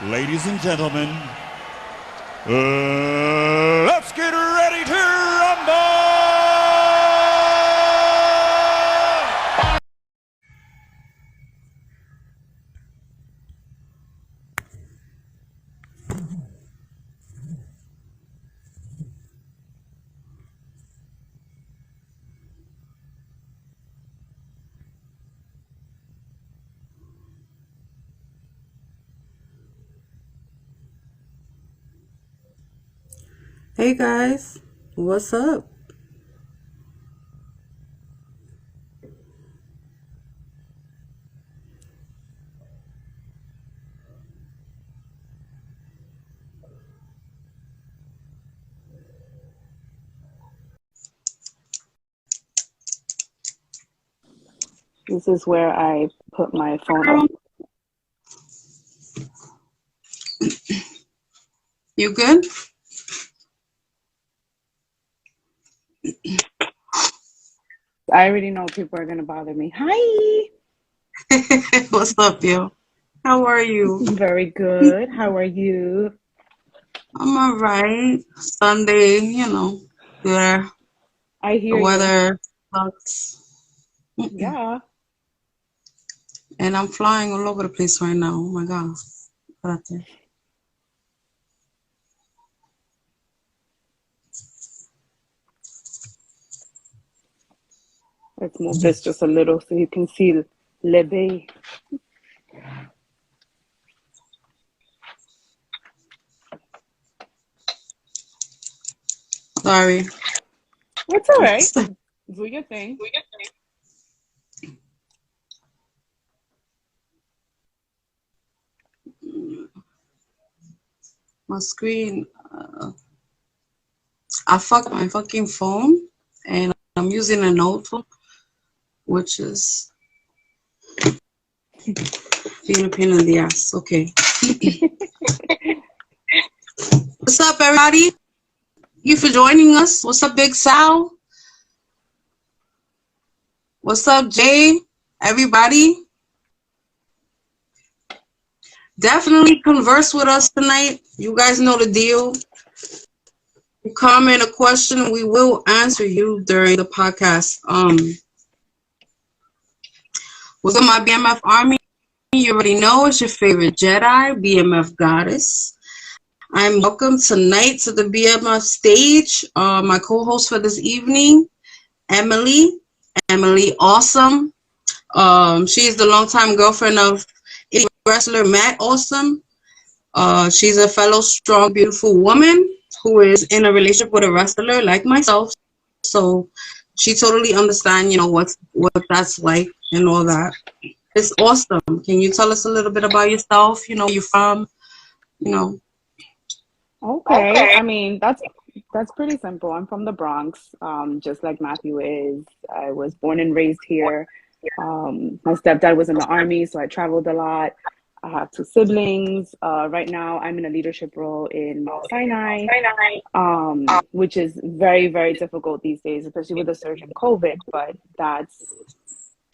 Ladies and gentlemen, let's get ready to rumble! Hey guys, what's up? This is where I put my phone up. You good? I already know people are going to bother me. Hi! What's up, yo? How are you? Very good. How are you? I'm alright. Sunday, the I hear you. weather sucks. Yeah. And I'm flying all over the place right now. Oh my God. Espérate. Let's move this just a little so you can see Lebe. Sorry. It's all right. Do your thing. My screen. I fucked my fucking phone and I'm using a notebook, which is being a pain in the ass. Okay. What's up, everybody? Thank you for joining us. What's up, Big Sal? What's up, Jay? Everybody? Definitely converse with us tonight. You guys know the deal. You comment a question, we will answer you during the podcast. What's up, my BMF Army? You already know it's your favorite Jedi, BMF Goddess. I'm welcome tonight to the BMF stage. My co-host for this evening, Emily Awesome. She is the longtime girlfriend of wrestler Matt Awesome. She's a fellow strong, beautiful woman who is in a relationship with a wrestler like myself. So she totally understands, what that's like and all that. It's awesome. Can you tell us a little bit about yourself? You're from, Okay. I mean, that's pretty simple. I'm from the Bronx, just like Matthew is. I was born and raised here. My stepdad was in the army, so I traveled a lot. I have two siblings. Right now, I'm in a leadership role in Mount Sinai, which is very, very difficult these days, especially with the surge in COVID. But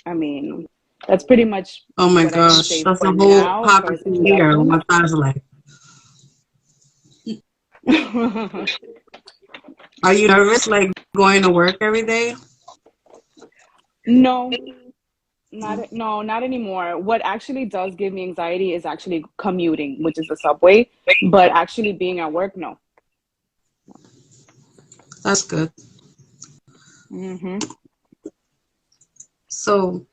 I mean, that's pretty much Oh my what I can gosh, say that's for a whole now as far topic as here. introductions. What that's like. Are you nervous, like going to work every day? No, not anymore. What actually does give me anxiety is actually commuting, which is the subway, but actually being at work, no. That's good. Hmm. So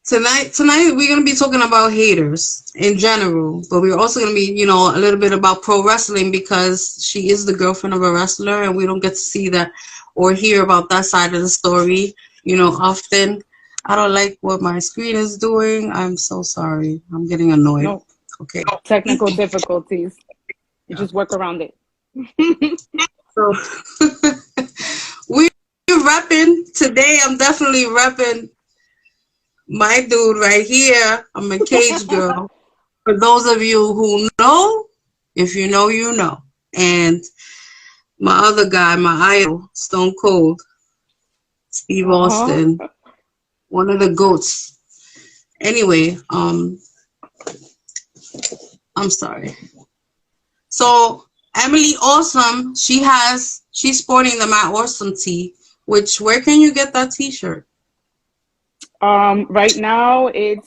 tonight we're gonna be talking about haters in general, but we're also gonna be, a little bit about pro wrestling because she is the girlfriend of a wrestler, and we don't get to see that or hear about that side of the story, often. I don't like what my screen is doing. I'm so sorry. I'm getting annoyed. No, Okay. technical difficulties. You Yeah. just work around it. So we're repping today. I'm definitely repping my dude right here. I'm a cage girl. For those of you who know, if you know, you know. And my other guy, my idol, Stone Cold, Steve Uh-huh. Austin, one of the GOATs. Anyway, I'm sorry. So Emily Awesome, she's sporting the Matt Awesome tee. Which where can you get that T-shirt? Right now it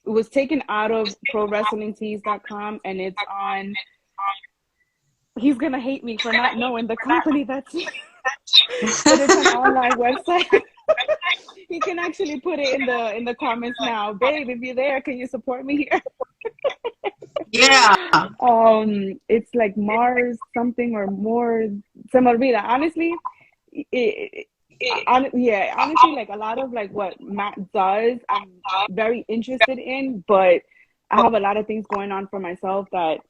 was taken out of ProWrestlingTees.com, and it's on. He's gonna hate me for not knowing the company that's, but it's an online website. He can actually put it in the comments now, babe. If you're there, can you support me here? Yeah. It's like Mars something or more. Se me olvida. Honestly, honestly, like a lot of like what Matt does, I'm very interested in, but I have a lot of things going on for myself that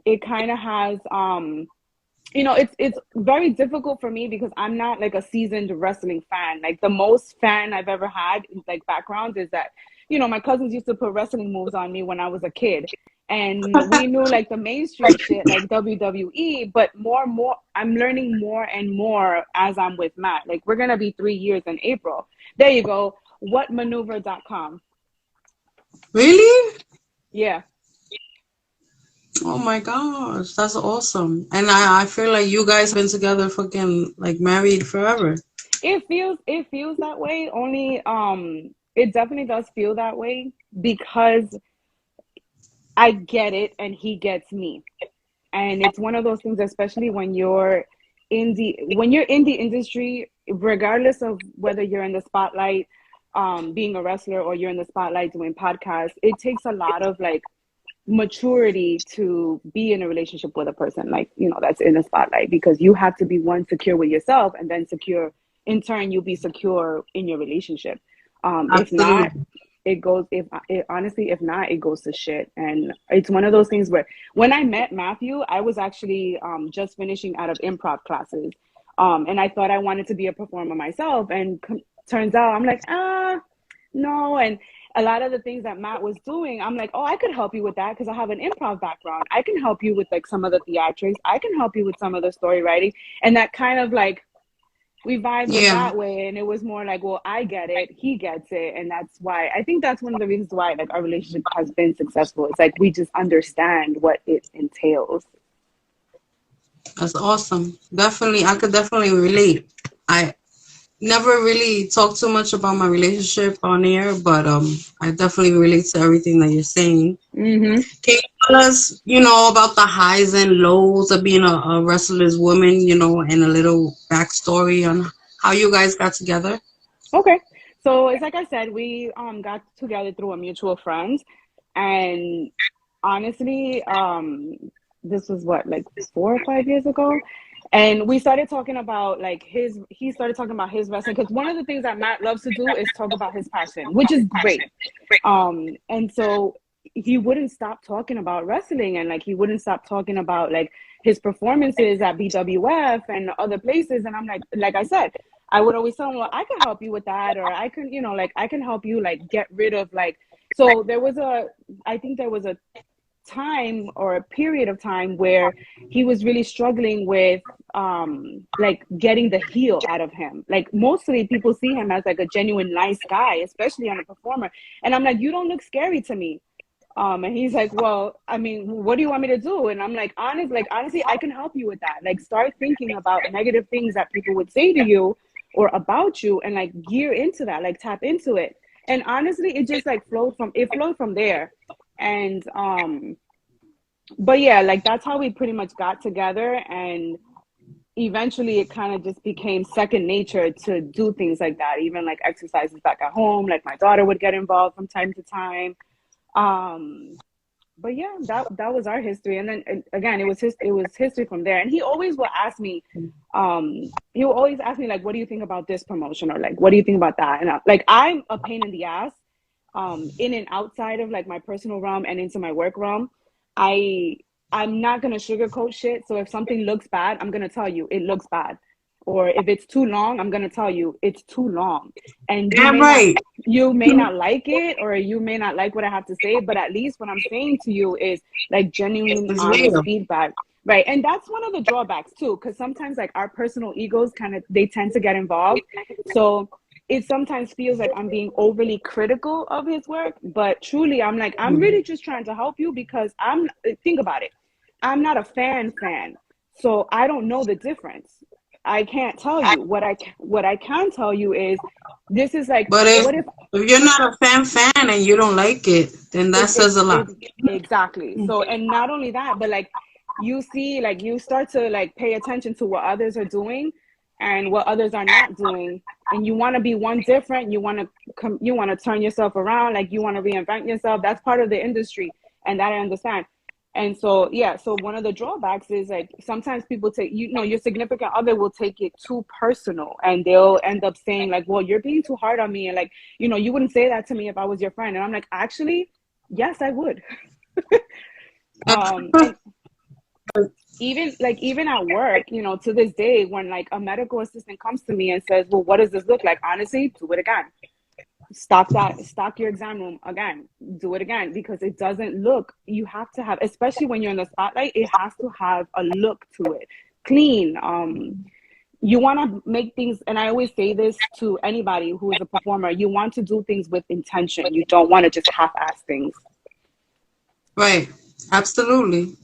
it kind of has it's very difficult for me because I'm not like a seasoned wrestling fan. Like the most fan I've ever had like background is that my cousins used to put wrestling moves on me when I was a kid, and we knew like the mainstream shit like WWE, but more I'm learning more and more as I'm with Matt. Like we're gonna be 3 years in April. There you go. Whatmaneuver.com. Really? Yeah. Oh my gosh, that's awesome. And I feel like you guys been together fucking like married forever. It feels that way. Only it definitely does feel that way because I get it and he gets me. And it's one of those things, especially when you're in the industry, regardless of whether you're in the spotlight being a wrestler or you're in the spotlight doing podcasts, it takes a lot of like maturity to be in a relationship with a person like that's in the spotlight, because you have to be one, secure with yourself, and then secure in turn you'll be secure in your relationship. If not, it goes if not, it goes to shit. And it's one of those things where when I met Matthew, I was actually just finishing out of improv classes, and I thought I wanted to be a performer myself, and turns out I'm like no. And a lot of the things that Matt was doing, I'm like, oh, I could help you with that because I have an improv background. I can help you with like some of the theatrics. I can help you with some of the story writing. And that kind of like, we vibed that way. And it was more like, well, I get it. He gets it. And that's why, I think that's one of the reasons why like our relationship has been successful. It's like, we just understand what it entails. That's awesome. Definitely, I could definitely relate. I never really talk too much about my relationship on air, but I definitely relate to everything that you're saying. Mm-hmm. Can you tell us, about the highs and lows of being a wrestler's woman, and a little backstory on how you guys got together? Okay. So it's like I said, we got together through a mutual friend, and honestly, this was what, like 4 or 5 years ago. And we started talking about like he started talking about his wrestling, because one of the things that Matt loves to do is talk about his passion, which is great. And so he wouldn't stop talking about wrestling, and like he wouldn't stop talking about like his performances at BWF and other places. And I'm like I said, I would always tell him, well, I can help you with that, or I can, like I can help you like get rid of like. So I think there was a time or a period of time where he was really struggling with like getting the heel out of him. Like mostly people see him as like a genuine nice guy, especially on a performer, and I'm like, you don't look scary to me. And he's like, well, I mean, what do you want me to do? And I'm like, honestly, I can help you with that. Like start thinking about negative things that people would say to you or about you, and like gear into that, like tap into it. And honestly, it just like flowed from there. And but yeah, like that's how we pretty much got together, and eventually it kind of just became second nature to do things like that, even like exercises back at home. Like my daughter would get involved from time to time. But yeah, that was our history. And then again, it was history from there. And he always will ask me, like, what do you think about this promotion, or like what do you think about that? And I'm a pain in the ass in and outside of like my personal realm and into my work realm. I'm not gonna sugarcoat shit. So if something looks bad, I'm gonna tell you it looks bad. Or if it's too long, I'm gonna tell you it's too long. And you may not like it, or you may not like what I have to say, but at least what I'm saying to you is like genuine honest feedback. Right. And that's one of the drawbacks too, because sometimes like our personal egos they tend to get involved. So it sometimes feels like I'm being overly critical of his work, but truly I'm like, I'm really just trying to help you because think about it. I'm not a fan, so I don't know the difference. I can't tell you. What I can tell you is this is like, But what if you're not a fan and you don't like it, then that says a lot. exactly. So, and not only that, but like you see, like you start to like pay attention to what others are doing and what others are not doing, and you want to be one different. You want to turn yourself around, like you want to reinvent yourself. That's part of the industry, and that I understand. And so, yeah, so one of the drawbacks is like sometimes people take, your significant other will take it too personal, and they'll end up saying like, well, you're being too hard on me. And like, you wouldn't say that to me if I was your friend. And I'm like, actually, yes, I would. And even at work, to this day, when like a medical assistant comes to me and says, well, what does this look like? Honestly, do it again. Stock your exam room again, do it again, because it doesn't look, you have to have, especially when you're in the spotlight, it has to have a look to it, clean. You want to make things, and I always say this to anybody who is a performer, you want to do things with intention. You don't want to just half-ass things. Right. Absolutely.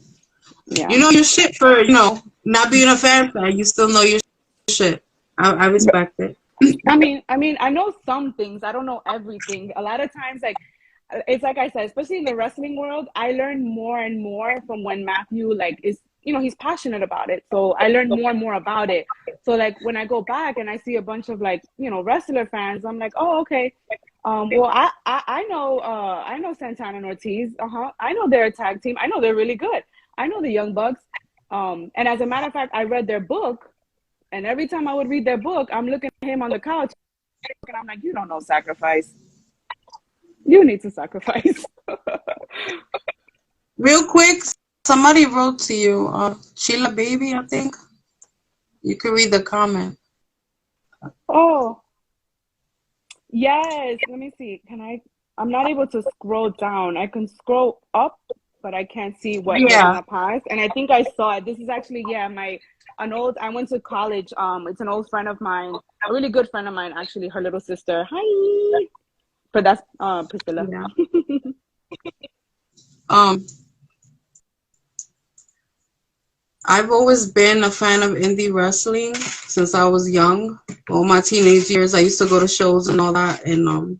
Yeah. You know your shit for, not being a fan, you still know your shit. I respect it. I mean, I know some things. I don't know everything. A lot of times, like, it's like I said, especially in the wrestling world, I learn more and more from when Matthew, like, is, he's passionate about it. So I learn more and more about it. So, like, when I go back and I see a bunch of, like, wrestler fans, I'm like, oh, okay. Well, I know Santana and Ortiz. I know they're a tag team. I know they're really good. I know the Young Bucks. And as a matter of fact, I read their book. And every time I would read their book, I'm looking at him on the couch, and I'm like, you don't know sacrifice. You need to sacrifice. Real quick, somebody wrote to you, Sheila Baby, I think. You can read the comment. Oh, yes. Let me see. I'm not able to scroll down. I can scroll up, but I can't see what was in the past. And I think I saw it. This is actually, I went to college. It's an old friend of mine, a really good friend of mine, actually, her little sister. Hi. But that's Priscilla. Yeah. I've always been a fan of indie wrestling since I was young. All my teenage years, I used to go to shows and all that. And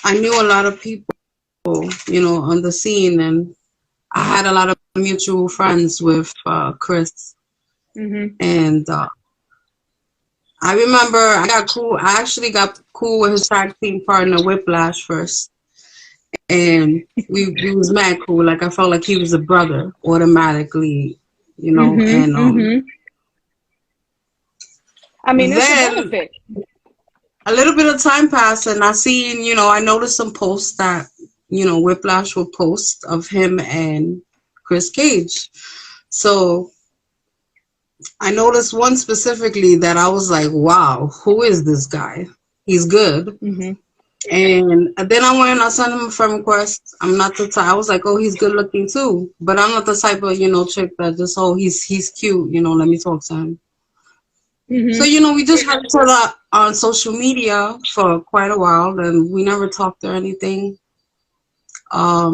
I knew a lot of people, on the scene. And I had a lot of mutual friends with Chris. Mm-hmm. And I remember I actually got cool with his tag team partner Whiplash first, and we was mad cool. Like I felt like he was a brother automatically, Mm-hmm. And I mean, it's then a benefit. A little bit of time passed, and I noticed some posts that Whiplash will post of him and Chris Cage. So I noticed one specifically that I was like, wow, who is this guy? He's good. Mm-hmm. And then I went and I sent him a friend request. I'm not the type. I was like, oh, he's good looking too. But I'm not the type of, chick that just, oh, he's cute, let me talk to him. Mm-hmm. So, we just had each other on social media for quite a while, and we never talked or anything. A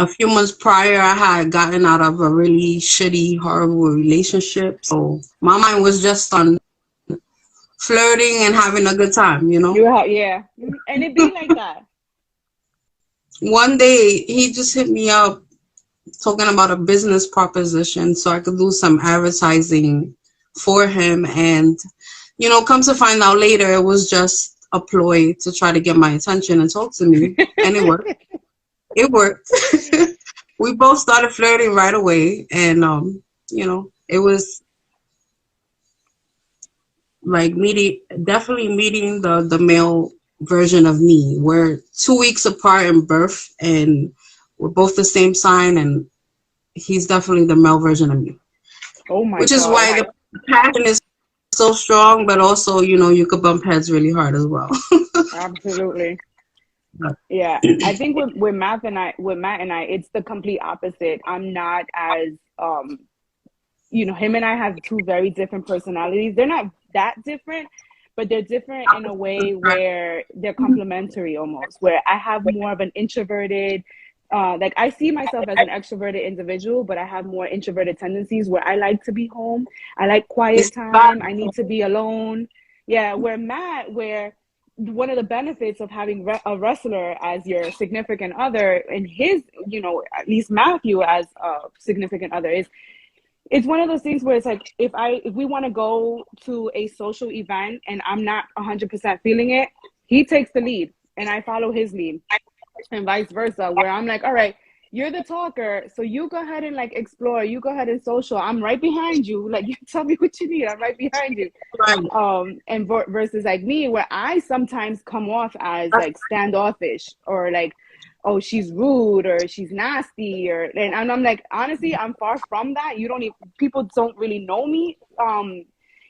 few months prior, I had gotten out of a really shitty, horrible relationship. So my mind was just on flirting and having a good time, Yeah. And it be like that. One day, he just hit me up talking about a business proposition so I could do some advertising for him. And, come to find out later, it was just a ploy to try to get my attention and talk to me. And it worked. It worked. We both started flirting right away. And, it was like definitely meeting the male version of me. We're 2 weeks apart in birth, and we're both the same sign, and he's definitely the male version of me. Oh my God. Which is why the passion is so strong, but also, you could bump heads really hard as well. Absolutely. Yeah, I think with Matt and I, it's the complete opposite. I'm not as, him and I have two very different personalities. They're not that different, but they're different in a way where they're complementary almost, where I have more of an introverted, like I see myself as an extroverted individual, but I have more introverted tendencies where I like to be home. I like quiet time. I need to be alone. Yeah, where Matt, where one of the benefits of having a wrestler as your significant other, and his, you know, at least Matthew as a significant other, is it's one of those things where it's like if we want to go to a social event and I'm not 100% feeling it, he takes the lead and I follow his lead, and vice versa, where I'm like, all right, you're the talker, so you go ahead and like explore, you go ahead and social, I'm right behind you, like you tell me what you need, I'm right behind you. And versus like me, where I sometimes come off as like standoffish, or like, oh, she's rude or she's nasty, and I'm like, honestly, I'm far from that. People don't really know me,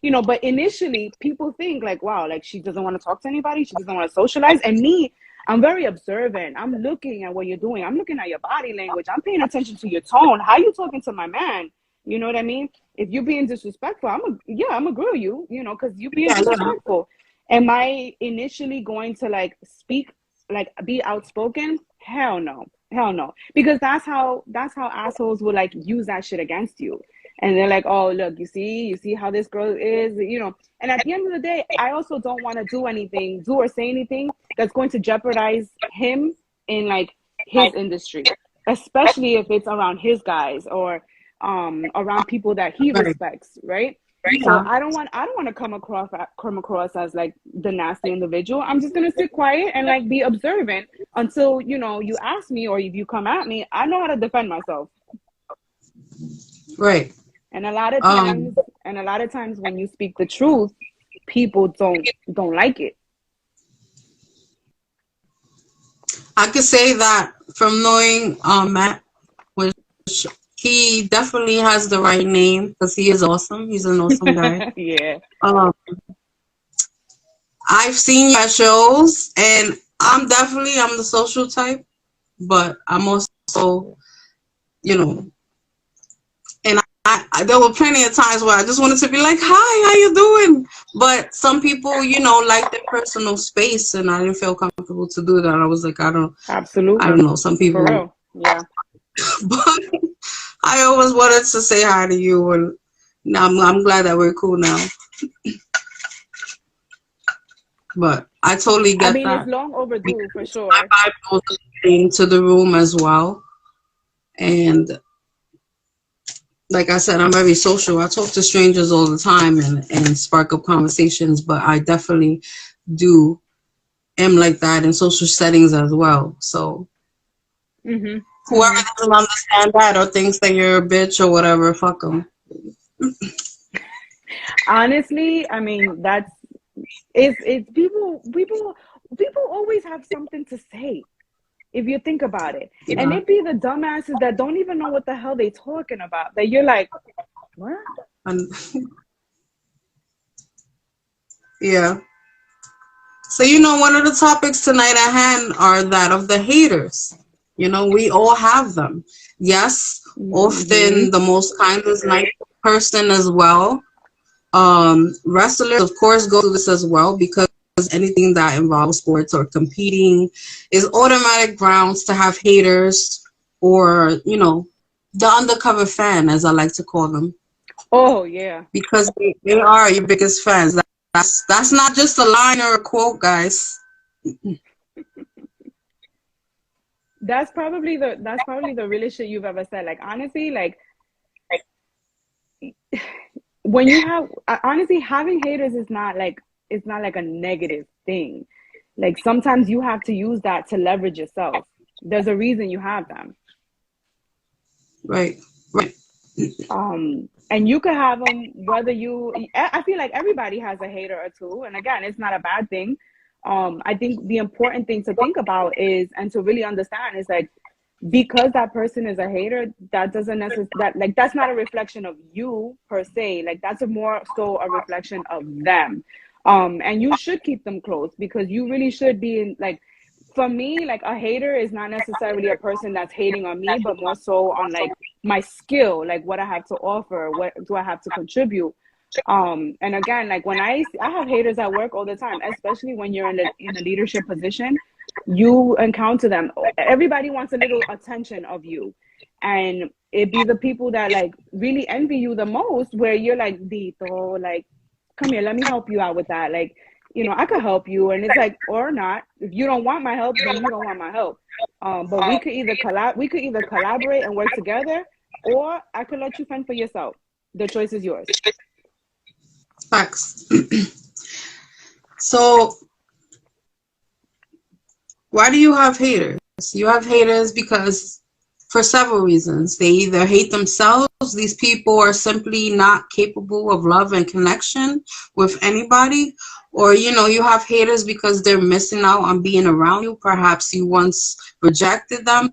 you know, but initially people think like, wow, like she doesn't want to talk to anybody, she doesn't want to socialize. And me, I'm very observant. I'm looking at what you're doing. I'm looking at your body language. I'm paying attention to your tone. How you talking to my man? You know what I mean? If you're being disrespectful, I'm gonna grill you, you know, because you're being disrespectful. Am I initially going to like speak, like be outspoken? Hell no. Because that's how assholes will like use that shit against you. And they're like, oh, look, you see how this girl is, you know. And at the end of the day, I also don't want to do or say anything that's going to jeopardize him in like his industry, especially if it's around his guys or around people that he respects, right? So I don't want to come across as like the nasty individual. I'm just gonna sit quiet and like be observant until, you know, you ask me, or if you come at me, I know how to defend myself. Right. And a lot of times when you speak the truth, people don't like it. I could say that from knowing Matt, which he definitely has the right name because he is awesome. He's an awesome guy. Yeah. I've seen you at shows, and I'm the social type, but I'm also, you know, and there were plenty of times where I just wanted to be like, hi, how you doing? But some people, you know, like their personal space, and I didn't feel comfortable to do that. I was like, I don't know. Some people, for real. Yeah. But I always wanted to say hi to you, and now I'm glad that we're cool now. But I totally get that. I mean, it's long overdue for sure. I vibe into the room as well, and like I said, I'm very social. I talk to strangers all the time and spark up conversations, but I definitely am like that in social settings as well. So whoever doesn't understand that or thinks that you're a bitch or whatever, fuck them. Honestly, I mean, it's people always have something to say. If you think about it, and it be the dumbasses that don't even know what the hell they talking about, that you're like, what? Yeah. So, you know, one of the topics tonight at hand are that of the haters. You know, we all have them. Yes, often the most kindest, nice person as well. Wrestlers, of course, go through this as well, because anything that involves sports or competing is automatic grounds to have haters, or, you know, the undercover fan, as I like to call them. Oh yeah, because they are your biggest fans. That's not just a line or a quote, guys. That's probably the realest shit you've ever said. Like, honestly, like when you have honestly, having haters is not like a negative thing. Like, sometimes you have to use that to leverage yourself. There's a reason you have them. Right. And you could have them whether I feel like everybody has a hater or two. And again, it's not a bad thing. I think the important thing to think about is, and to really understand, is like, because that person is a hater, that doesn't necessarily, that's not a reflection of you per se. Like, that's more so a reflection of them. And you should keep them close, because you really should be in, like, for me, like, a hater is not necessarily a person that's hating on me, but more so on like my skill, like what I have to offer, what do I have to contribute. And again, like when I have haters at work all the time, especially when you're in a leadership position, you encounter them. Everybody wants a little attention of you, and it be the people that like really envy you the most, where you're like, Dito, like, come here, let me help you out with that. Like, you know, I could help you, and it's like, or not. If you don't want my help, then you don't want my help. But we could either collaborate and work together, or I could let you fend for yourself. The choice is yours. Facts. So, why do you have haters? You have haters because for several reasons. They either hate themselves, these people are simply not capable of love and connection with anybody, or you have haters because they're missing out on being around you. Perhaps you once rejected them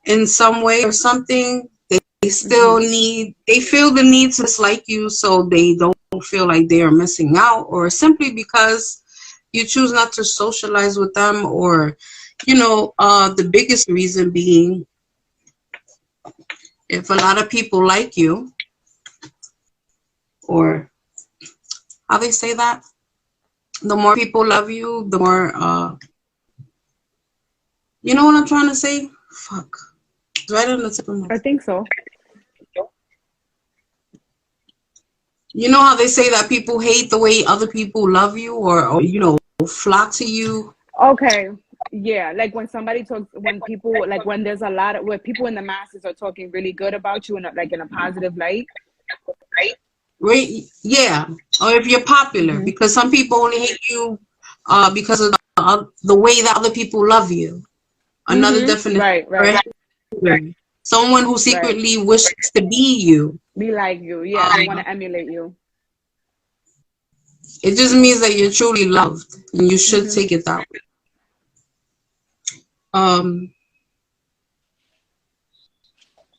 in some way or something. They still they feel the need to dislike you, so they don't feel like they are missing out, or simply because you choose not to socialize with them, or the biggest reason being, if a lot of people like you, or how they say that, the more people love you, the more you know what I'm trying to say? Fuck. It's right on the tip of my I think so. You know how they say that people hate the way other people love you, or flock to you? Okay. Yeah, like when somebody talks, when people, like when there's a lot of, where people in the masses are talking really good about you in a positive light. Right? Yeah. Or if you're popular, because some people only hate you because of the way that other people love you. Another definition. Right. Someone who secretly wishes to be you. Be like you. Yeah, they want to emulate you. It just means that you're truly loved, and you should take it that way.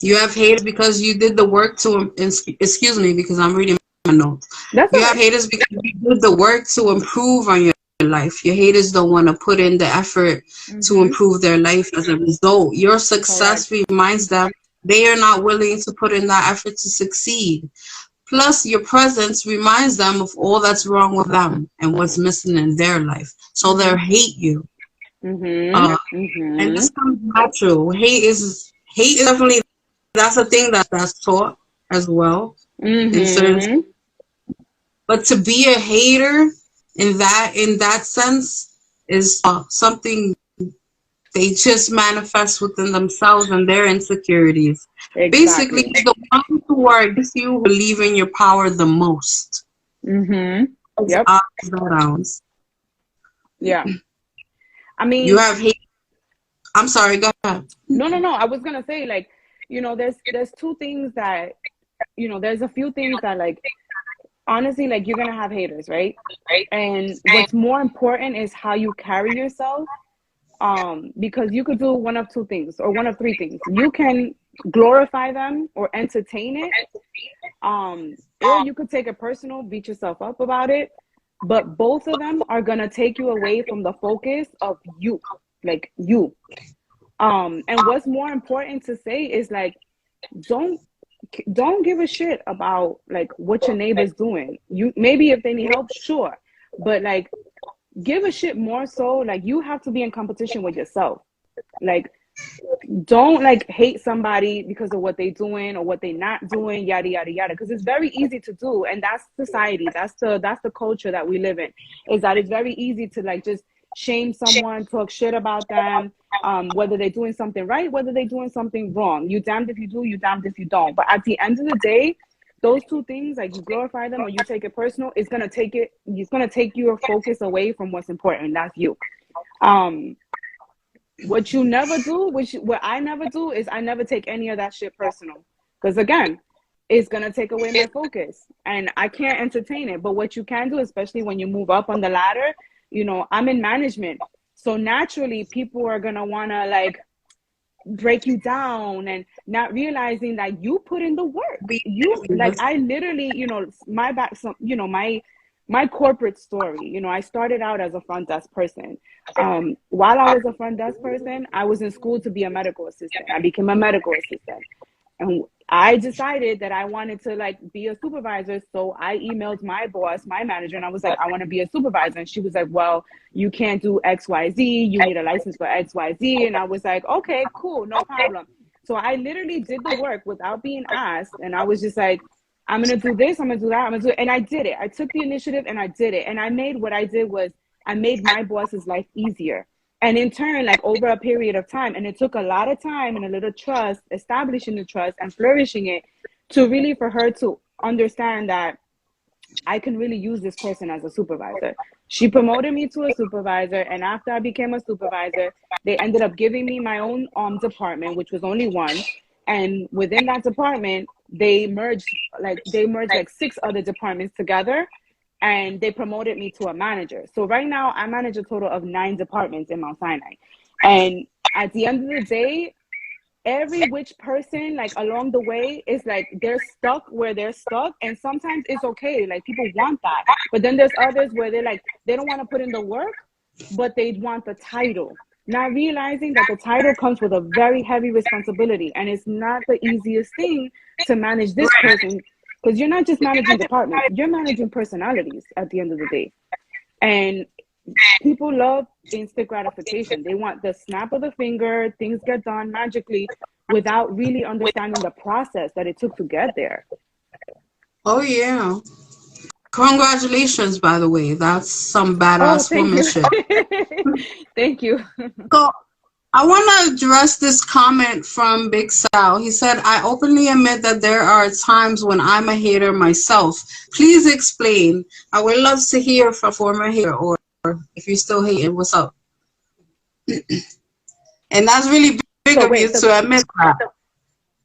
You have haters because you did the work to, excuse me, because I'm reading my notes. You have haters because you did the work to improve on your life. Your haters don't want to put in the effort to improve their life. As a result, your success reminds them they are not willing to put in that effort to succeed. Plus, your presence reminds them of all that's wrong with them and what's missing in their life. So they hate you. And this comes natural. Hate is definitely, that's a thing that's taught as well. But to be a hater in that sense is something they just manifest within themselves and their insecurities. Basically, the ones who are against you believe in your power the most. Yep. Yeah. I mean, you have hate. I'm sorry, go ahead. No. I was gonna say, like, there's two things that, there's a few things that, like, honestly, like, you're gonna have haters, right? And what's more important is how you carry yourself. Because you could do one of two things, or one of three things. You can glorify them or entertain it, or you could take it personal, beat yourself up about it. But both of them are gonna take you away from the focus of you, like you. And what's more important to say is, like, don't give a shit about, like, what your neighbor's doing. You maybe if they need help, sure, but, like, give a shit more so, like, you have to be in competition with yourself. Like, don't, like, hate somebody because of what they doing or what they not doing, yada yada yada, because it's very easy to do, and that's society, that's the culture that we live in, is that it's very easy to, like, just shame someone, talk shit about them, whether they're doing something right, whether they're doing something wrong. You damned if you do, you damned if you don't. But at the end of the day, those two things, like, you glorify them or you take it personal, it's gonna take your focus away from what's important. That's you. What you never do, what I never do, is I never take any of that shit personal, because again, it's gonna take away my focus, and I can't entertain it. But what you can do, especially when you move up on the ladder, I'm in management, so naturally people are gonna wanna, like, break you down, and not realizing that you put in the work. Like, I literally, my corporate story, I started out as a front desk person. While I was a front desk person, I was in school to be a medical assistant. I became a medical assistant. And I decided that I wanted to like be a supervisor. So I emailed my boss, my manager, and I was like, I want to be a supervisor. And she was like, well, you can't do XYZ. You need a license for XYZ. And I was like, okay, cool, no problem. So I literally did the work without being asked. And I was just like, I'm going to do this, I'm going to do that, I'm going to do it. And I did it. I took the initiative and I did it. And I made I made my boss's life easier. And in turn, like over a period of time, and it took a lot of time and a little trust, establishing the trust and flourishing it to really for her to understand that I can really use this person as a supervisor. She promoted me to a supervisor, and after I became a supervisor, they ended up giving me my own department, which was only one. And within that department, they merged like 6 other departments together, and they promoted me to a manager. So right now I manage a total of 9 departments in Mount Sinai. And at the end of the day, every which person like along the way is like they're stuck where they're stuck, and sometimes it's okay, like people want that. But then there's others where they're like they don't want to put in the work, but they want the title, not realizing that the title comes with a very heavy responsibility, and it's not the easiest thing to manage this person, because you're not just managing departments, you're managing personalities at the end of the day. And people love instant gratification. They want the snap of the finger, things get done magically without really understanding the process that it took to get there. Oh yeah. Congratulations, by the way. That's some badass womanship. Thank you. So I want to address this comment from Big Sal. He said, I openly admit that there are times when I'm a hater myself. Please explain. I would love to hear from a former hater, or if you're still hating, what's up? And that's really big of you to admit that.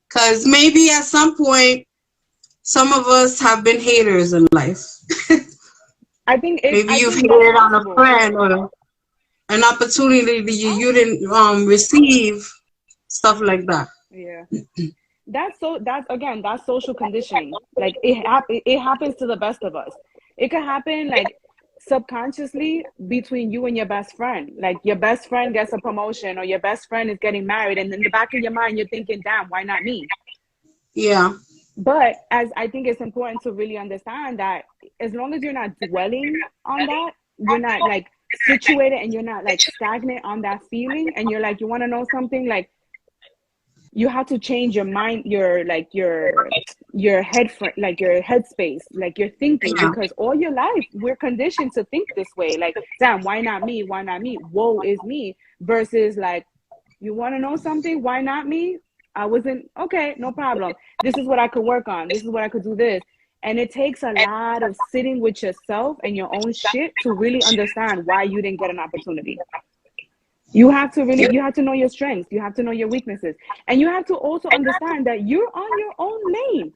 Because maybe at some point, some of us have been haters in life. I think maybe you've hated on a friend or an opportunity that you didn't receive, stuff like that. Yeah. That's social conditioning. Like it happens to the best of us. It could happen like subconsciously between you and your best friend. Like your best friend gets a promotion or your best friend is getting married, and in the back of your mind you're thinking, damn, why not me? Yeah. But as I think it's important to really understand that as long as you're not dwelling on that, you're not like situated and you're not like stagnant on that feeling, and you're like, you want to know something, like you have to change your mind, your headspace, like your thinking, because all your life we're conditioned to think this way, like, damn, why not me, woe is me, versus like, you want to know something, why not me, I wasn't okay, no problem, this is what I could work on, this is what I could do this. And it takes a lot of sitting with yourself and your own shit to really understand why you didn't get an opportunity. You have to know your strengths. You have to know your weaknesses. And you have to also understand that you're on your own lane.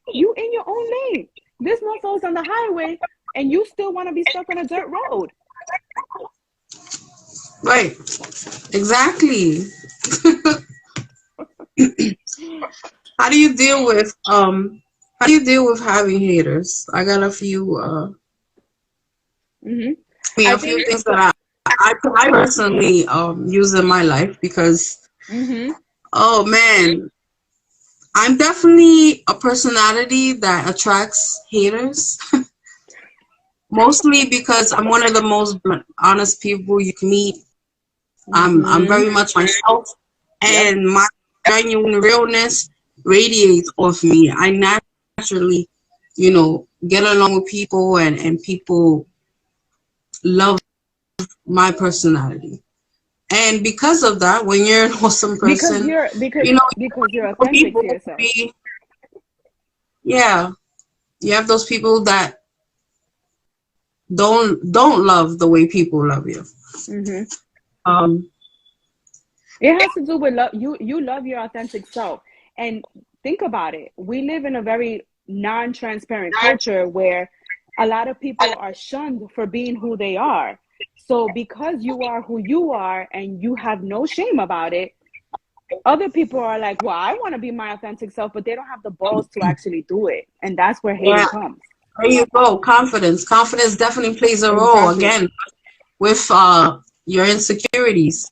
You in your own lane. This motherfucker's on the highway and you still want to be stuck on a dirt road. Right. Exactly. How do you deal with having haters? I got a few a few things that I personally use in my life, because oh man, I'm definitely a personality that attracts haters. Mostly because I'm one of the most honest people you can meet. I'm very much myself, and my genuine realness radiates off me. I naturally, get along with people, and people love my personality. And because of that, when you're an awesome person, because you're authentic to yourself. You have those people that don't love the way people love you. It has to do with love. You love your authentic self. And think about it. We live in a very non-transparent culture where a lot of people are shunned for being who they are. So because you are who you are and you have no shame about it, other people are like, well, I want to be my authentic self, but they don't have the balls to actually do it. And that's where hate comes. There you go. Confidence definitely plays a role, again, with your insecurities.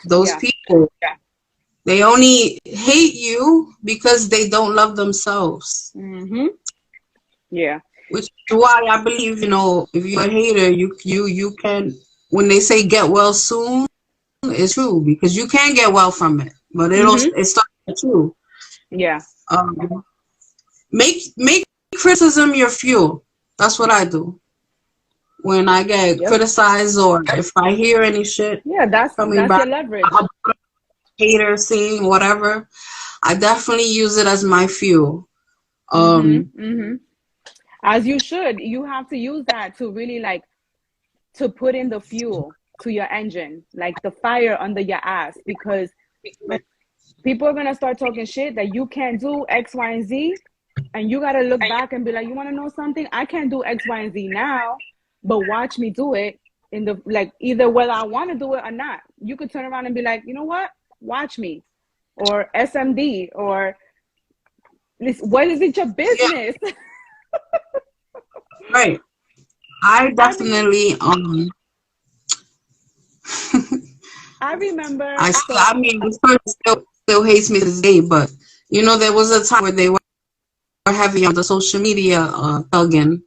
Those people, They only hate you because they don't love themselves. Mm-hmm. Yeah. Which is why I believe, if you're a hater, you can, when they say get well soon, it's true, because you can get well from it, but Mm-hmm. it starts with you. Yeah. Um, make criticism your fuel. That's what I do when I get Yep. criticized, or if I hear any shit Yeah, coming that's back, your leverage. a hater saying whatever, I definitely use it as my fuel. Um, Mm-hmm. Mm-hmm. As you should. You have to use that to really like to put in the fuel to your engine, like the fire under your ass, because people are gonna start talking shit that you can't do X, Y, and Z, and you gotta look back and be like, you wanna know something? I can't do X, Y, and Z now, but watch me do it in the like either whether I want to do it or not. You could turn around and be like, you know what? Watch me, or SMD, or what is it your yeah, business? right. I I remember. definitely I remember. I So. I mean, this person still hates me to this day, but there was a time where they were heavy on the social media, thugging,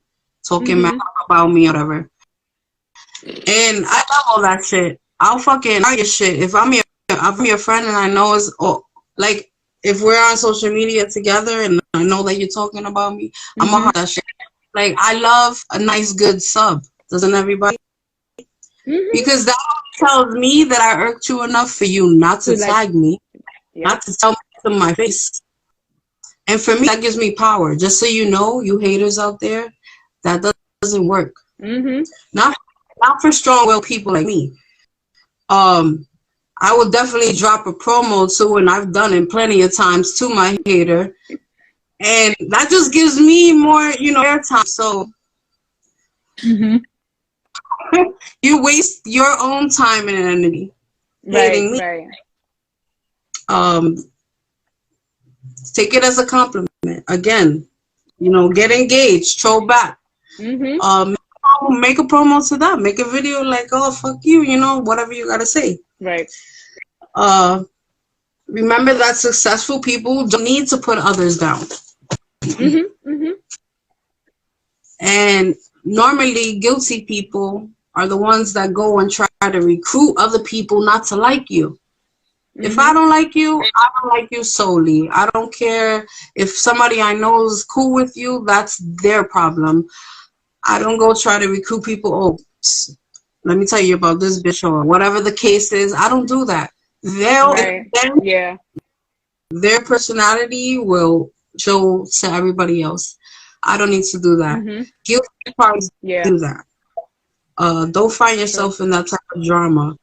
talking mad Mm-hmm. about me or whatever. And I love all that shit. I'll fucking tell your shit if I'm your friend and I know like if we're on social media together and I know that you're talking about me, I'm gonna Mm-hmm. heart that shit. Like I love a nice good sub, doesn't everybody? Mm-hmm. Because that tells me that I irked you enough for you not To to like, tag me, yep. not to tell me to my face. And for me, that gives me power. Just so you know, you haters out there, that doesn't work. Mm-hmm. Not not for strong-willed people like me. I will definitely drop a promo too, and I've done it plenty of times to my hater, and that just gives me more, airtime. So Mm-hmm. you waste your own time and energy Right, hating me. right. Um, take it as a compliment. Again, get engaged, troll back. Mm-hmm. Make a promo to that. Make a video like, oh fuck you, whatever you gotta say. Right. Uh, remember that successful people don't need to put others down. Mm-hmm. Mm-hmm. And normally, guilty people are the ones that go and try to recruit other people not to like you. If I Mm-hmm. don't like you, I don't like you solely. I don't care if somebody I know is cool with you, that's their problem. I don't go try to recruit people. Oh, let me tell you about this bitch or whatever the case is. I don't do that. Right. Yeah. Their personality will show to everybody else. I don't need to do that. Mm-hmm. Guilty parties Yeah. do that. Don't find True. yourself in that type of drama.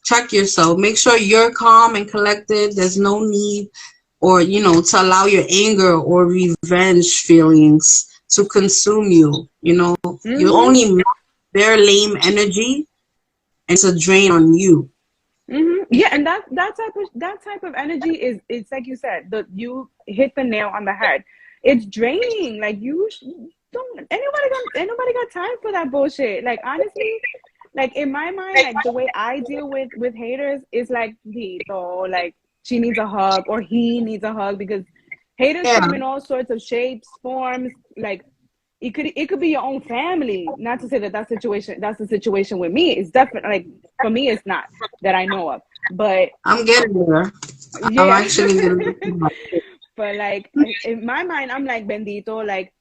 Check yourself. Make sure you're calm and collected. There's no need or, to allow your anger or revenge feelings to consume you. You Mm-hmm. only make their lame energy and it's a drain on you. Mm-hmm. Yeah, and that type of energy is it's like you said, you hit the nail on the head. It's draining. Like don't anybody got time for that bullshit. Like honestly, like in my mind, like the way I deal with haters is like like she needs a hug or he needs a hug because haters Yeah. come in all sorts of shapes, forms. Like it could be your own family. Not to say that's the situation with me. It's definitely like for me, it's not that I know of. But I'm getting there. I'm yeah, actually getting there. but like in my mind, I'm like bendito, like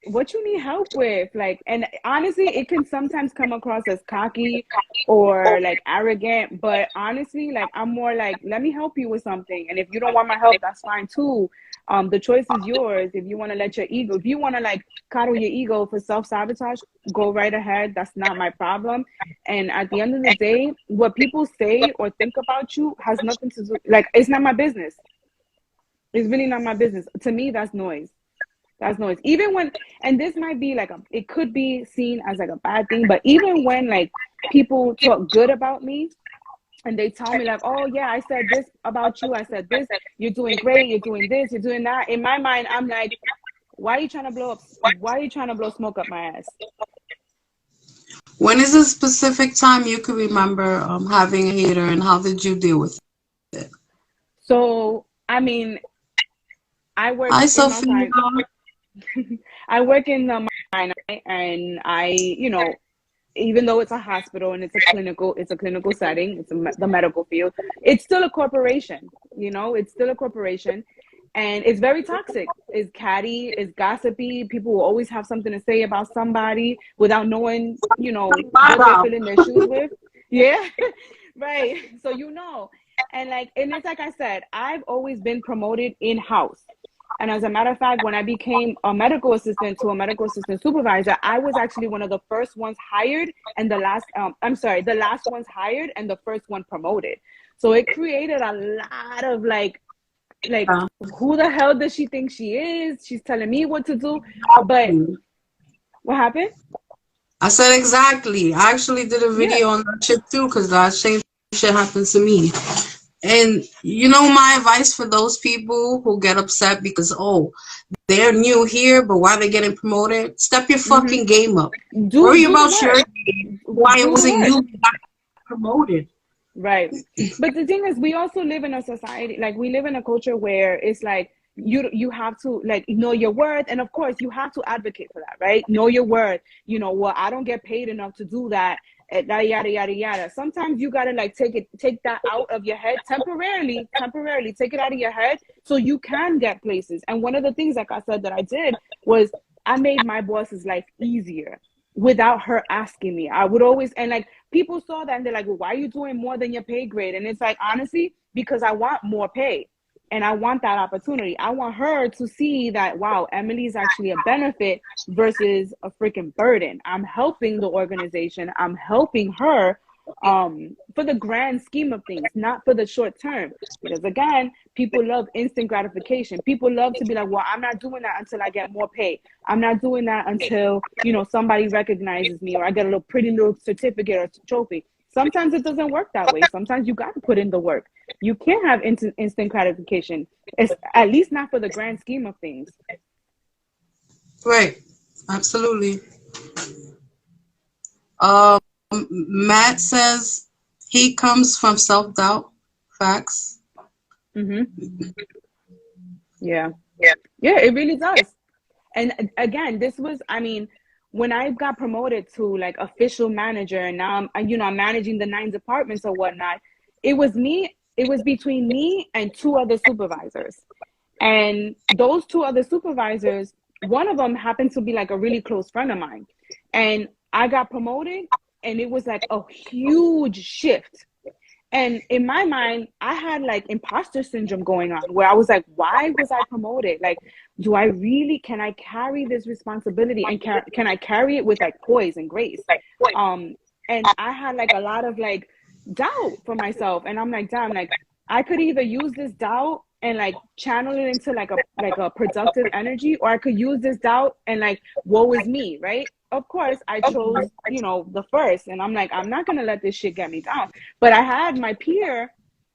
what you need help with, like, and honestly it can sometimes come across as cocky or like arrogant, but honestly like I'm more like, let me help you with something, and if you don't want my help, that's fine too. The choice is yours. If you want to let your ego, if you want to like coddle your ego for self-sabotage, go right ahead. That's not my problem. And at the end of the day, what people say or think about you has nothing to do, like, it's not my business. It's really not my business. To me, that's noise. That's noise. Even when, and this might be like it could be seen as like a bad thing, but even when like people talk good about me and they tell me like, oh yeah, I said this about you, I said this, you're doing great, you're doing this, you're doing that. In my mind, I'm like, why are you trying to blow smoke up my ass? When is a specific time you can remember having a hater, and how did you deal with it? So, I mean, I work Hi, in Mount Sophia. Sinai. I work in the Mount Sinai, and even though it's a hospital and it's a clinical setting, the medical field, it's still a corporation. It's still a corporation, and it's very toxic. It's catty, it's gossipy. People will always have something to say about somebody without knowing, what they're Baba. filling their shoes with. Yeah, right. So and it's like I said, I've always been promoted in house. And as a matter of fact, when I became a medical assistant to a medical assistant supervisor, I was actually one of the first ones hired and the last ones hired and the first one promoted. So it created a lot of like, who the hell does she think she is? She's telling me what to do. But what happened? I said exactly. I actually did a Yeah. video on that shit too, because that same shit happened to me. And my advice for those people who get upset because, oh, they're new here, but why they getting promoted? Step your Mm-hmm. fucking game up. Do Worry the about your work. game. Why it Do the wasn't work. you that got promoted. Right. But the thing is, we also live in a society, like we live in a culture where it's like you have to like know your worth, and of course you have to advocate for that, right? Know your worth. Well, I don't get paid enough to do that. Yada yada yada yada. Sometimes you gotta like take that out of your head temporarily, take it out of your head so you can get places. And one of the things, like I said, that I did was I made my boss's life easier without her asking me. I would always, and like people saw that and they're like, well, why are you doing more than your pay grade? And it's like, honestly, because I want more pay and I want that opportunity. I want her to see that, wow, Emily is actually a benefit versus a freaking burden. I'm helping the organization. I'm helping her for the grand scheme of things, not for the short term. Because again, people love instant gratification. People love to be like, well, I'm not doing that until I get more pay. I'm not doing that until, somebody recognizes me or I get a pretty little certificate or trophy. Sometimes it doesn't work that way. Sometimes you got to put in the work. You can't have instant gratification. It's at least not for the grand scheme of things. Right. Absolutely. Matt says he comes from self-doubt. Facts. Mm-hmm. Yeah. Yeah, it really does. And again, this was, when I got promoted to like official manager and now I'm managing the 9 departments or whatnot, it was between me and 2 other supervisors. And those 2 other supervisors, one of them happened to be like a really close friend of mine. And I got promoted and it was like a huge shift. And in my mind, I had like imposter syndrome going on where I was like, why was I promoted? Like, can I carry this responsibility and can I carry it with like poise and grace? And I had like a lot of like doubt for myself. And I'm like, damn, like I could either use this doubt and like channel it into like a productive energy, or I could use this doubt and like, woe is me, right? Of course, I chose, the first, and I'm like, I'm not gonna let this shit get me down. But I had my peer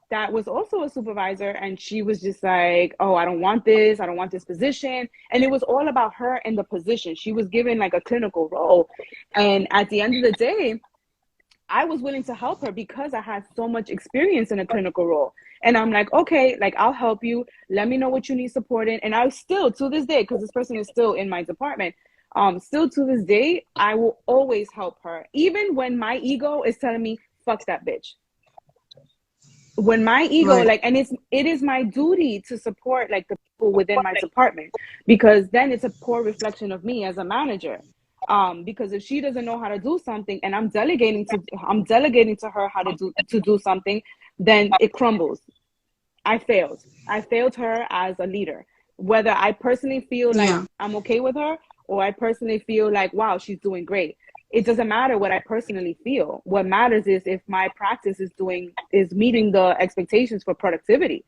that was also a supervisor, and she was just like, oh, I don't want this position. And it was all about her and the position. She was given like a clinical role. And at the end of the day, I was willing to help her because I had so much experience in a clinical role. And I'm like, okay, like I'll help you. Let me know what you need support in. And I still, to this day, because this person is still in my department, still to this day, I will always help her. Even when my ego is telling me, fuck that bitch. When my ego, Right. like, and it is my duty to support like the people within my department, because then it's a poor reflection of me as a manager. Because if she doesn't know how to do something and I'm delegating to her how to do something, then it crumbles. I failed her as a leader, whether I personally feel like Yeah. I'm okay with her or I personally feel like, wow, she's doing great. It doesn't matter what I personally feel. What matters is if my practice is meeting the expectations for productivity.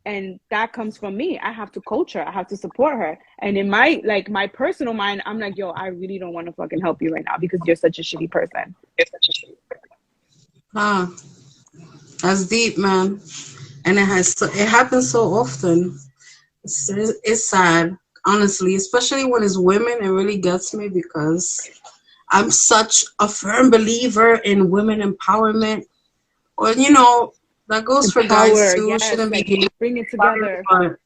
And that comes from me. I have to coach her. I have to support her. And in my personal mind, I'm like, yo, I really don't want to fucking help you right now because you're such a shitty person. Ah, that's deep, man. And it happens so often. It's sad, honestly, especially when it's women. It really gets me because I'm such a firm believer in women empowerment. Or that goes for guys Empower, too. yes, Shouldn't be like hated bring it about it, together. but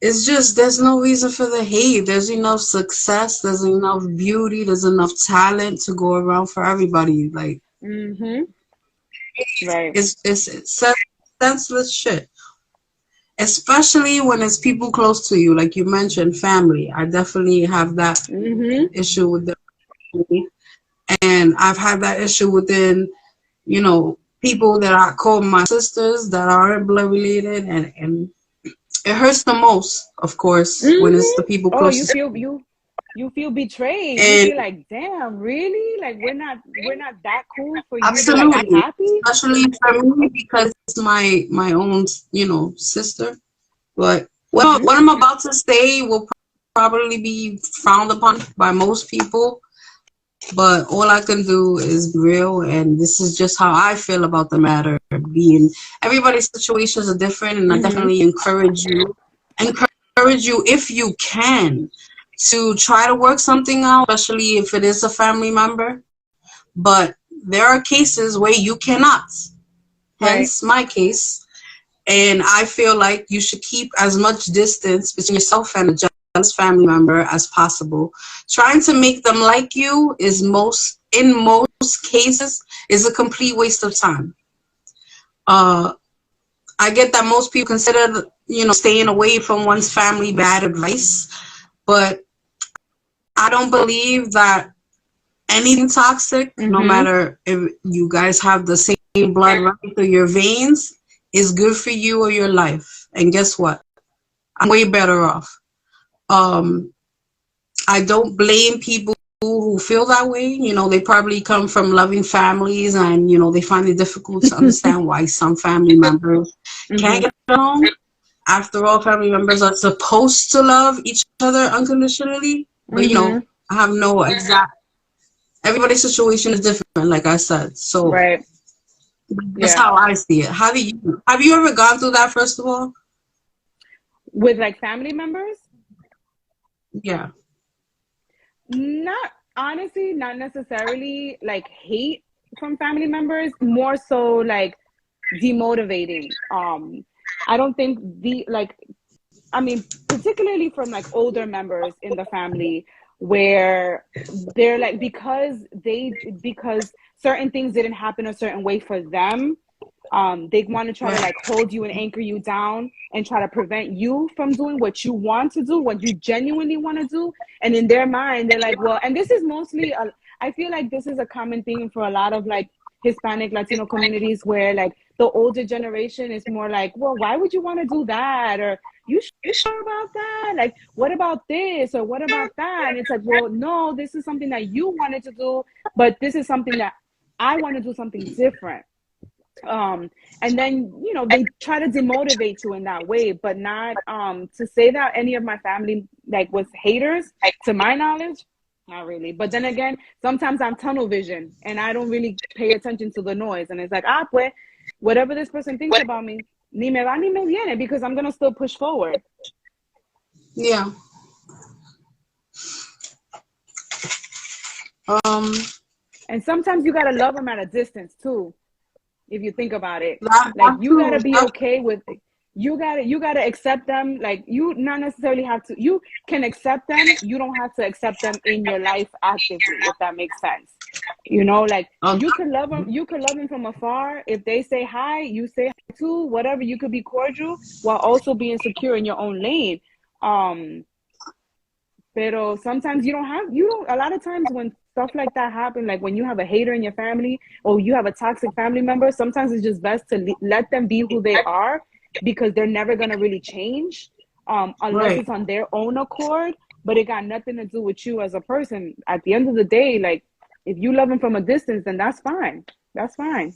it's just there's no reason for the hate. There's enough success, there's enough beauty, there's enough talent to go around for everybody. Like Mm-hmm. Right. it's senseless shit. Especially when it's people close to you, like you mentioned, family. I definitely have that Mm-hmm. issue with the family. And I've had that issue within, people that I call my sisters that aren't blood related, and it hurts the most, of course, when it's Mm-hmm. the people Oh, you closest. feel you feel betrayed. You And feel like, damn, really? Like we're not that cool for you to like be absolutely, happy? especially for me because it's my own, sister. But Mm-hmm. what I'm about to say will probably be frowned upon by most people. But all I can do is be real, and this is just how I feel about the matter. Being everybody's situations are different, and I Mm-hmm. definitely encourage you if you can to try to work something out, especially if it is a family member. But there are cases where you cannot. Right. Hence my case. And I feel like you should keep as much distance between yourself and a jealous family member as possible. Trying to make them like you is in most cases, is a complete waste of time. Uh, I get that most people consider, staying away from one's family bad advice, but I don't believe that anything toxic, no Mm-hmm. matter if you guys have the same blood running through your veins, is good for you or your life. And guess what? I'm way better off. Um, I don't blame people who feel that way. They probably come from loving families, and they find it difficult to understand why some family members can't Mm-hmm. get along. After all, family members are supposed to love each other unconditionally, but Mm-hmm. I have no exact. Everybody's situation is different, like I said. So Right. that's Yeah. how I see it. Have you ever gone through that? First of all, With like family members? yeah, Not honestly, not necessarily like hate from family members, more so like demotivating. I don't think the like I mean, particularly from like older members in the family where they're like because certain things didn't happen a certain way for them, they want to try to right, like hold you and anchor you down and try to prevent you from doing what you want to do, what you genuinely want to do. And in their mind, they're like, well, and this is mostly, I feel like this is a common thing for a lot of like Hispanic, Latino communities where like the older generation is more like, well, why would you want to do that? Or you sure about that? Like, what about this? Or what about that? And it's like, well, no, this is something that you wanted to do, but this is something that I want to do something different. And then they try to demotivate you in that way, but not to say that any of my family like was haters, to my knowledge, not really. But then again, sometimes I'm tunnel vision and I don't really pay attention to the noise, and it's like, pues whatever this person thinks about me, ni me va ni me viene, because I'm gonna still push forward. yeah. Um, And sometimes you gotta love them at a distance too, if you think about it. that, Like that you too. gotta be okay with it. You gotta accept them. Like you not necessarily have to, you can accept them, you don't have to accept them in your life actively, if that makes sense. Like Um, you could love them from afar. If they say hi, you say hi too, whatever. You could be cordial while also being secure in your own lane. um Pero sometimes you don't a lot of times when stuff like that happen, like when you have a hater in your family or you have a toxic family member, sometimes it's just best to let them be who they are, because they're never going to really change, unless right, it's on their own accord. But it got nothing to do with you as a person. At the end of the day, like if you love them from a distance, then that's fine. That's fine.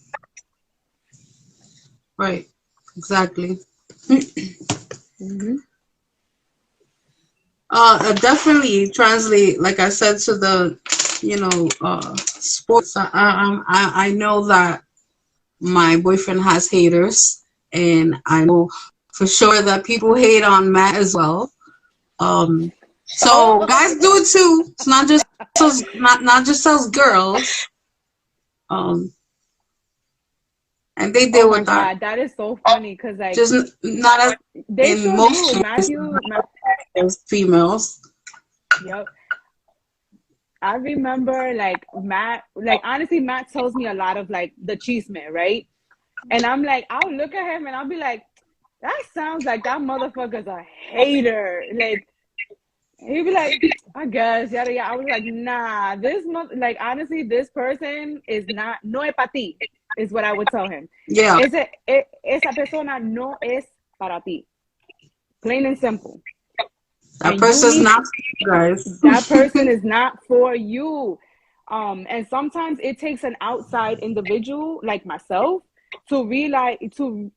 right, exactly. Mm-hmm. Definitely translate, like I said, to the, sports. I know that my boyfriend has haters, and I know for sure that people hate on Matt as well. So Oh, guys do it too. It's not just us, not just us girls. Um, and they deal Oh my with that. God, that is so funny because like Just not as they in sure most do. cases as females. Yep. I remember like Matt, like honestly, Matt tells me a lot of like the chisme, right? And I'm like, I'll look at him and I'll be like, that sounds like that motherfucker's a hater. Like, he'd be like, I guess, yada yada. I was like, nah, like honestly, this person is not, no es para ti, is what I would tell him. Yeah, Esa persona no es para ti. Plain and simple. that person's not for you guys. That person is not for you. And sometimes it takes an outside individual like myself to realize to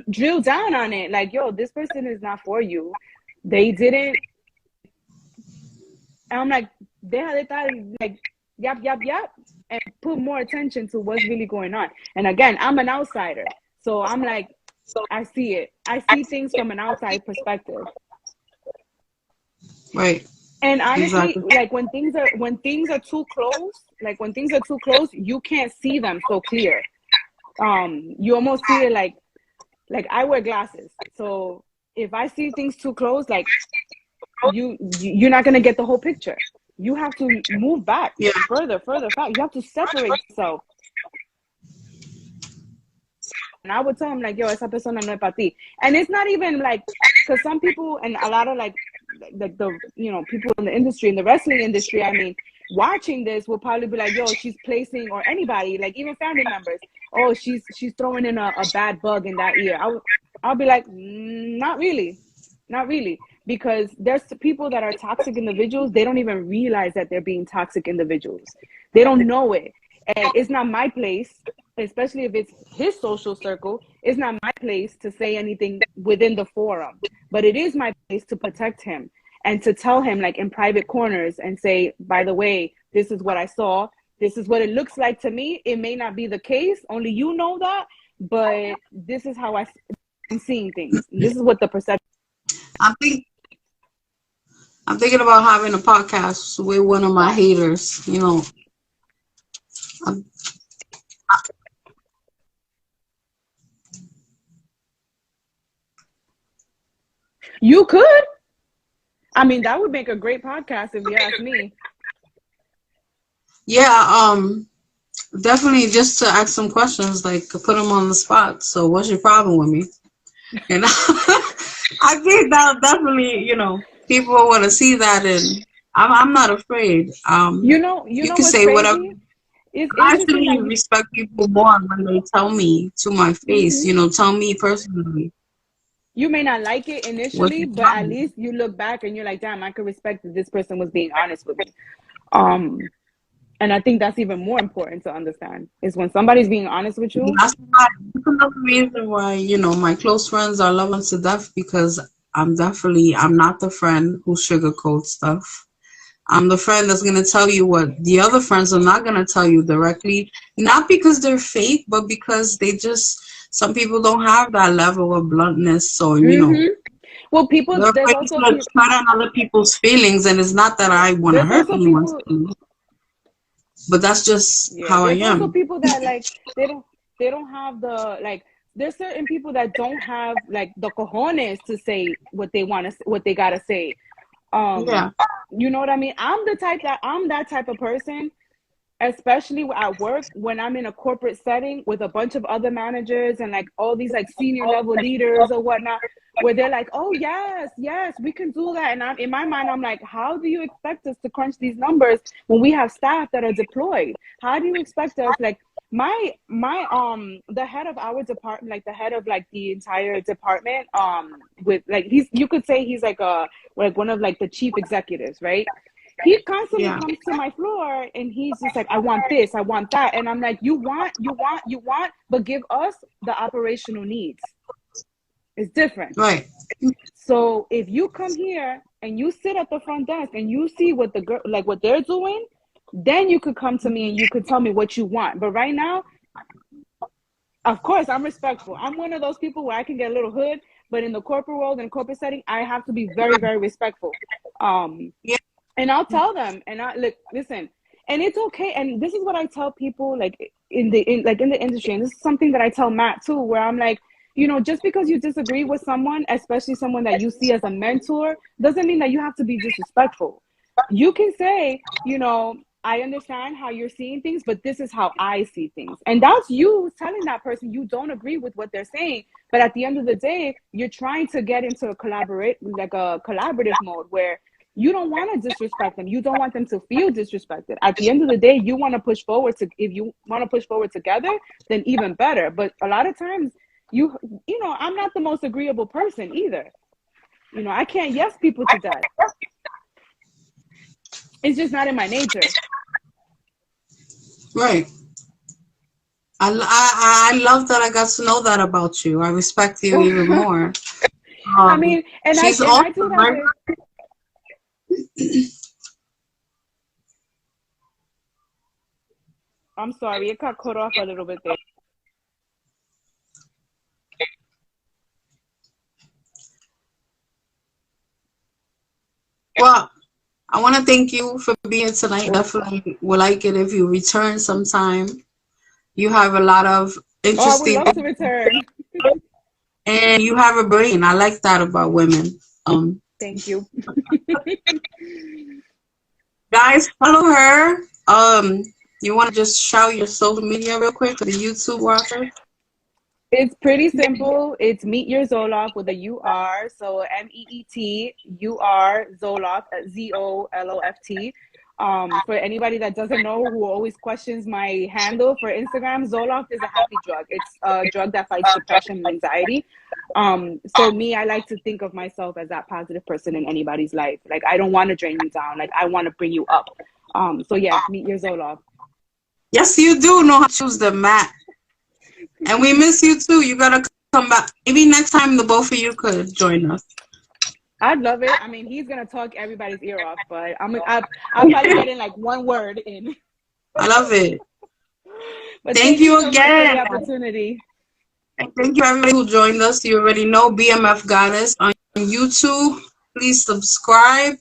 drill down on it. Like, yo, this person is not for you. They didn't. And I'm like, deja de estar like yap yap yap, and put more attention to what's really going on. And again, I'm an outsider, so I'm like, I see it. I see things from an outside perspective. Right. And honestly, Exactly. like when things are too close, you can't see them so clear. You almost see it like I wear glasses, so if I see things too close, like you're not gonna get the whole picture. You have to move back, Yeah. further back. You have to separate yourself. And I would tell him like, yo, esa persona no es para ti. And it's not even like, because some people and a lot of like the people in the industry, in the wrestling industry, I mean, watching this will probably be like, yo, she's placing, or anybody, like even family members, oh, she's throwing in a bad bug in that ear. I'll be like, not really, because there's people that are toxic individuals. They don't even realize that they're being toxic individuals. They don't know it. And it's not my place, especially if it's his social circle, it's not my place to say anything within the forum. But it is my place to protect him and to tell him like in private corners and say, by the way, this is what I saw. This is what it looks like to me. It may not be the case. Only you know that. But this is how I'm seeing things. This is what the perception. I'm thinking about having a podcast with one of my haters, you know. You could. I mean, that would make a great podcast if you ask me. Yeah, definitely just to ask some questions, like put them on the spot. So what's your problem with me? And I think that definitely, you know, people want to see that, and I'm not afraid. You know can say crazy? whatever. It's I interesting actually respect people more when they tell me to my face, Mm-hmm. you know, tell me personally. You may not like it initially, but at least you look back and you're like, damn, I could respect that this person was being honest with me. And I think that's even more important to understand is when somebody's being honest with you. That's another reason why, you know, my close friends are loving to death, because I'm not the friend who sugarcoats stuff. I'm the friend that's going to tell you what the other friends are not going to tell you directly. Not because they're fake, but because some people don't have that level of bluntness. So, you know. Well, there's also people tread on other people's feelings, and it's not that I want to hurt anyone's feelings. But that's just how I am. There's also people that like they don't have the like. There's certain people that don't have like the cojones to say what they want to, what they gotta say. You know what I mean? I'm that type of person, especially at work when I'm in a corporate setting with a bunch of other managers and like all these like senior level leaders or whatnot, where they're like, oh yes, we can do that. And in my mind, I'm like, how do you expect us to crunch these numbers when we have staff that are deployed? How do you expect us, like the head of our department, like the head of like the entire department, with like you could say he's like one of like the chief executives, right? He constantly comes to my floor and he's just like, I want this, I want that. And I'm like, you want, but give us the operational needs. It's different. Right. So if you come here and you sit at the front desk and you see what what they're doing, then you could come to me and you could tell me what you want. But right now, of course, I'm respectful. I'm one of those people where I can get a little hood, but in the corporate world and corporate setting, I have to be very, very respectful. And I'll tell them, and listen, and it's okay. And this is what I tell people, like, in the industry, and this is something that I tell Matt too, where I'm like, you know, just because you disagree with someone, especially someone that you see as a mentor, doesn't mean that you have to be disrespectful. You can say, you know, I understand how you're seeing things, but this is how I see things. And that's you telling that person you don't agree with what they're saying. But at the end of the day, you're trying to get into a collaborative mode where you don't want to disrespect them. You don't want them to feel disrespected. At the end of the day, you want to push forward if you want to push forward together, then even better. But a lot of times you know, I'm not the most agreeable person either. You know, I can't yes people to death. It's just not in my nature. Right. I love that I got to know that about you. I respect you even more. I mean, and I do that I'm sorry, it got cut off a little bit there. Well, I want to thank you for being tonight. Definitely would like it if you return sometime. You have a lot of interesting. I would love to return. And you have a brain. I like that about women. Thank you. Guys, follow her. You want to just shout your social media real quick for the YouTube watcher? It's pretty simple. It's Meet Your Zoloft with a U-R. So MEETUR Zoloft, ZOLOFT. For anybody that doesn't know, who always questions my handle for Instagram, Zoloft is a happy drug. It's a drug that fights depression and anxiety. So me, I like to think of myself as that positive person in anybody's life. Like, I don't want to drain you down. Like, I want to bring you up. So yeah, Meet Your Zoloft. Yes, you do know how to choose the map. And we miss you too. You gotta come back. Maybe next time the both of you could join us. I'd love it. I mean, he's gonna talk everybody's ear off, but I'll probably get in like one word in. I love it. But thank you so again much for the opportunity. And thank you everybody who joined us. You already know BMF Goddess on YouTube. Please subscribe,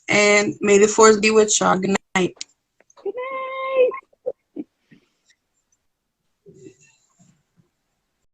and may the force be with y'all. Good night.